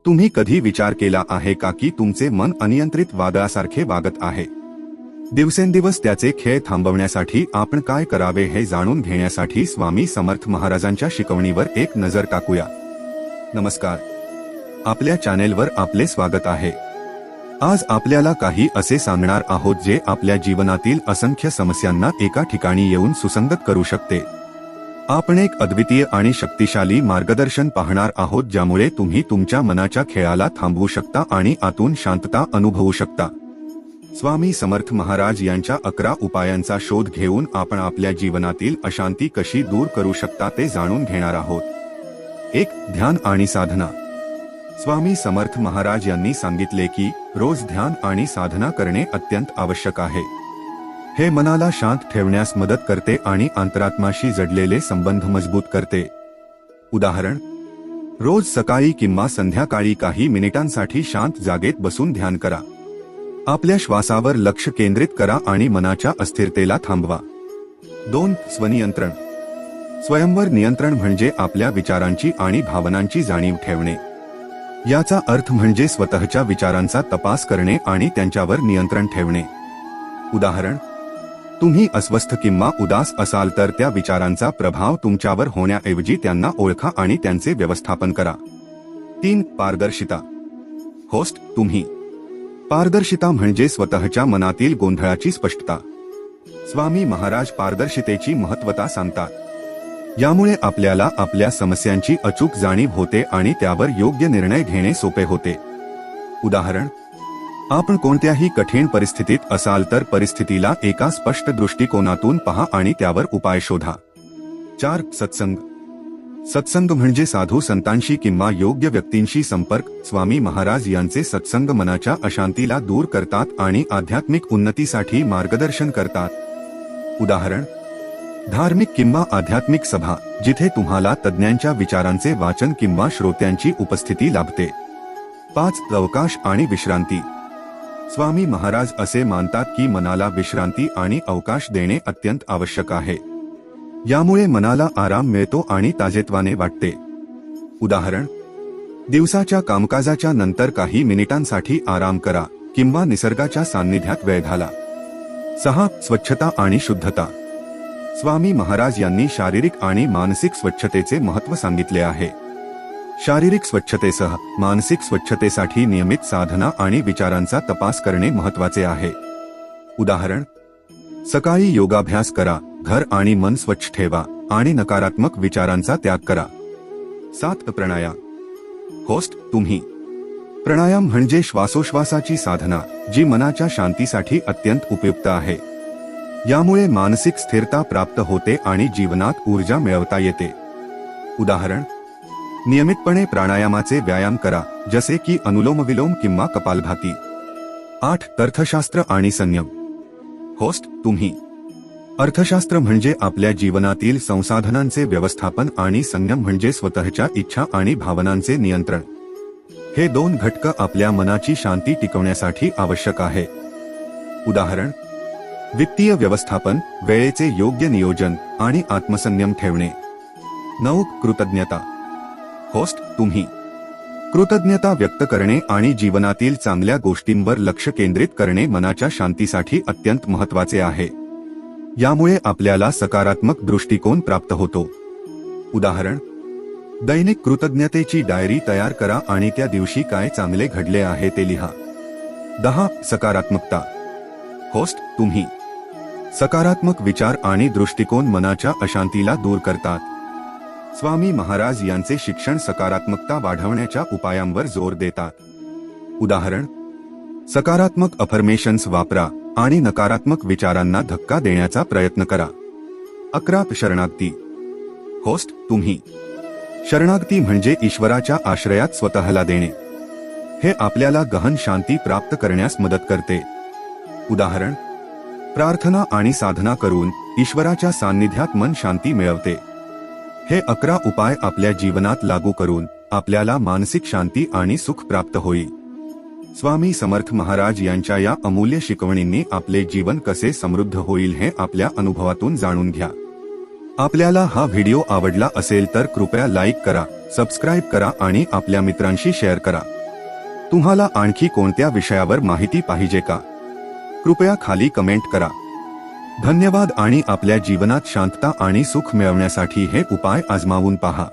तुम्ही कधी विचार केला आहे का की तुमचे मन अनियंत्रित वादळासारखे वागत आहे? दिवसेंदिवस त्याचे खेळ थांबवण्यासाठी आपण काय करावे हे जाणून घेण्यासाठी स्वामी समर्थ महाराजांच्या शिकवणीवर एक नजर टाकूया. नमस्कार, आपल्या चॅनेलवर आपले स्वागत आहे. आज आपल्याला काही असे सांगणार आहोत जे आपल्या जीवनातील असंख्य समस्यांना एका ठिकाणी येऊन सुसंगत करू शकते. आपण एक अद्वितीय आणि शक्तिशाली मार्गदर्शन पाहणार आहोत ज्यामुळे तुम्ही तुमच्या मनाच्या खेळाला थांबवू शकता आणि आतून शांतता अनुभवू शकता. स्वामी समर्थ महाराज यांच्या 11 उपायांचा शोध घेऊन आपण आपल्या जीवनातील अशांती कशी दूर करू शकता ते जाणून घेणार आहोत. 1. ध्यान आणि साधना. स्वामी समर्थ महाराज यांनी सांगितले की रोज ध्यान आणि साधना करणे अत्यंत आवश्यक आहे. हे मनाला शांत ठेवण्यास मदत करते आणि अंतरात्माशी जडलेले संबंध मजबूत करते. उदाहरण, रोज सकाळी किंवा संध्याकाळी काही मिनिटांसाठी शांत जागेत बसून ध्यान करा. आपल्या श्वासावर लक्ष केंद्रित करा आणि मनाच्या अस्थिरतेला थांबवा. 2. स्वनियंत्रण. स्वयंवर नियंत्रण म्हणजे आपल्या विचारांची आणि भावनांची जाणीव ठेवणे. याचा अर्थ म्हणजे स्वतःच्या विचारांचा तपास करणे आणि त्यांच्यावर नियंत्रण ठेवणे. उदाहरण, तुम्ही अस्वस्थ किंवा उदास असाल तर त्या विचारांचा प्रभाव तुमच्यावर होण्याऐवजी त्यांना ओळखा आणि त्यांचे व्यवस्थापन करा. 3. पारदर्शिता. होस्ट तुम्ही. पारदर्शिता म्हणजे स्वतःच्या मनातील गोंधळाची स्पष्टता. स्वामी महाराज पारदर्शितेची महत्त्वता सांगतात. यामुळे आपल्याला आपल्या समस्यांची अचूक जाणीव होते आणि त्यावर योग्य निर्णय घेणे सोपे होते. उदाहरण, आपण कोणत्याही कठीण परिस्थितीत असाल तर परिस्थितीला एका स्पष्ट दृष्टिकोनातून पहा आणि त्यावर उपाय शोधा. 4. सत्संग. सत्संग म्हणजे साधू संतांशी किंवा योग्य व्यक्तींशी संपर्क. स्वामी महाराज यांचे सत्संग मनाच्या अशांतीला दूर करतात आणि आध्यात्मिक उन्नतीसाठी मार्गदर्शन करतात. उदाहरण, धार्मिक किंवा आध्यात्मिक सभा जिथे तुम्हाला तज्ज्ञांच्या विचारांचे वाचन किंवा श्रोत्यांची उपस्थिती लाभते. 5. अवकाश आणि विश्रांती. स्वामी महाराज असे मानतात की मनाला विश्रांती आणि अवकाश देणे अत्यंत आवश्यक आहे. यामुळे मनाला आराम मिळतो आणि ताजेतवाने वाटते. उदाहरण, दिवसाच्या कामकाजाच्या नंतर काही मिनिटांसाठी आराम करा किंवा निसर्गाच्या सान्निध्यात वेळ घाला. 6. स्वच्छता आणि शुद्धता. स्वामी महाराज यांनी शारीरिक आणि मानसिक स्वच्छतेचे महत्त्व सांगितले आहे. शारीरिक स्वच्छतेसह मानसिक स्वच्छतेसाठी नियमित साधना आणि विचारांचा तपास करणे महत्त्वाचे आहे. उदाहरण, सकाळी योगाभ्यास करा, घर आणि मन स्वच्छ ठेवा आणि नकारात्मक विचारांचा त्याग करा. 7. प्राणायाम. होस्ट तुम्ही. प्राणायाम म्हणजे श्वासोश्वासाची साधना जी मनाच्या शांतीसाठी अत्यंत उपयुक्त आहे. यामुळे मानसिक स्थिरता प्राप्त होते आणि जीवनात ऊर्जा मिळवता येते. उदाहरण, नियमितपणे प्राणायामाचे व्यायाम करा जसे की अनुलोम-विलोम किंवा कपालभाती. 8. अर्थशास्त्र आणि संयम. होस्ट तुम्ही. अर्थशास्त्र म्हणजे आपल्या जीवनातील संसाधनांचे व्यवस्थापन आणि संयम म्हणजे स्वतःच्या इच्छा आणि भावनांचे नियंत्रण. हे 2 घटक आपल्या मनाची शांती टिकवण्यासाठी आवश्यक आहे. उदाहरण, वित्तीय व्यवस्थापन, वेळेचे योग्य नियोजन आणि आत्मसंयम ठेवणे. 9. कृतज्ञता. होस्ट तुम्ही. कृतज्ञता व्यक्त करणे आणि जीवनातील चांगल्या गोष्टींवर लक्ष केंद्रित करणे मनाच्या शांतीसाठी अत्यंत महत्त्वाचे आहे. यामुळे आपल्याला सकारात्मक दृष्टिकोन प्राप्त होतो. उदाहरण, दैनिक कृतज्ञतेची डायरी तयार करा आणि त्या दिवशी काय चांगले घडले आहे ते लिहा. 10. सकारात्मकता. होस्ट तुम्ही. सकारात्मक विचार आणि दृष्टिकोन मनाच्या अशांतीला दूर करतात. स्वामी महाराज यांचे शिक्षण सकारात्मकता वाढवण्याच्या उपायांवर जोर देतात. उदाहरण, सकारात्मक अफर्मेशन्स वापरा आणि नकारात्मक विचारांना धक्का देण्याचा प्रयत्न करा. 11. शरणागती. होस्ट तुम्ही. शरणागती म्हणजे ईश्वराच्या आश्रयात स्वतःला देणे. हे आपल्याला गहन शांती प्राप्त करण्यास मदत करते. उदाहरण, प्रार्थना आणि साधना करून ईश्वराच्या सान्निध्यात मन शांती मिळवते. हे 11 उपाय आपल्या जीवनात लागू करून आपल्याला मानसिक शांती आणि सुख प्राप्त होईल. स्वामी समर्थ महाराज यांच्या या अमूल्य शिकवणींनी आपले जीवन कसे समृद्ध होईल हे आपल्या अनुभवातून जाणून घ्या. आपल्याला हा व्हिडिओ आवडला असेल तर कृपया लाईक करा, सबस्क्राईब करा आणि आपल्या मित्रांशी शेअर करा। तुम्हाला आणखी कोणत्या विषयावर माहिती पाहिजे का? कृपया खाली कमेंट करा। धन्यवाद आणि आपल्या जीवनात शांतता आणि सुख मिळवण्यासाठी हे उपाय आजमावून पहा।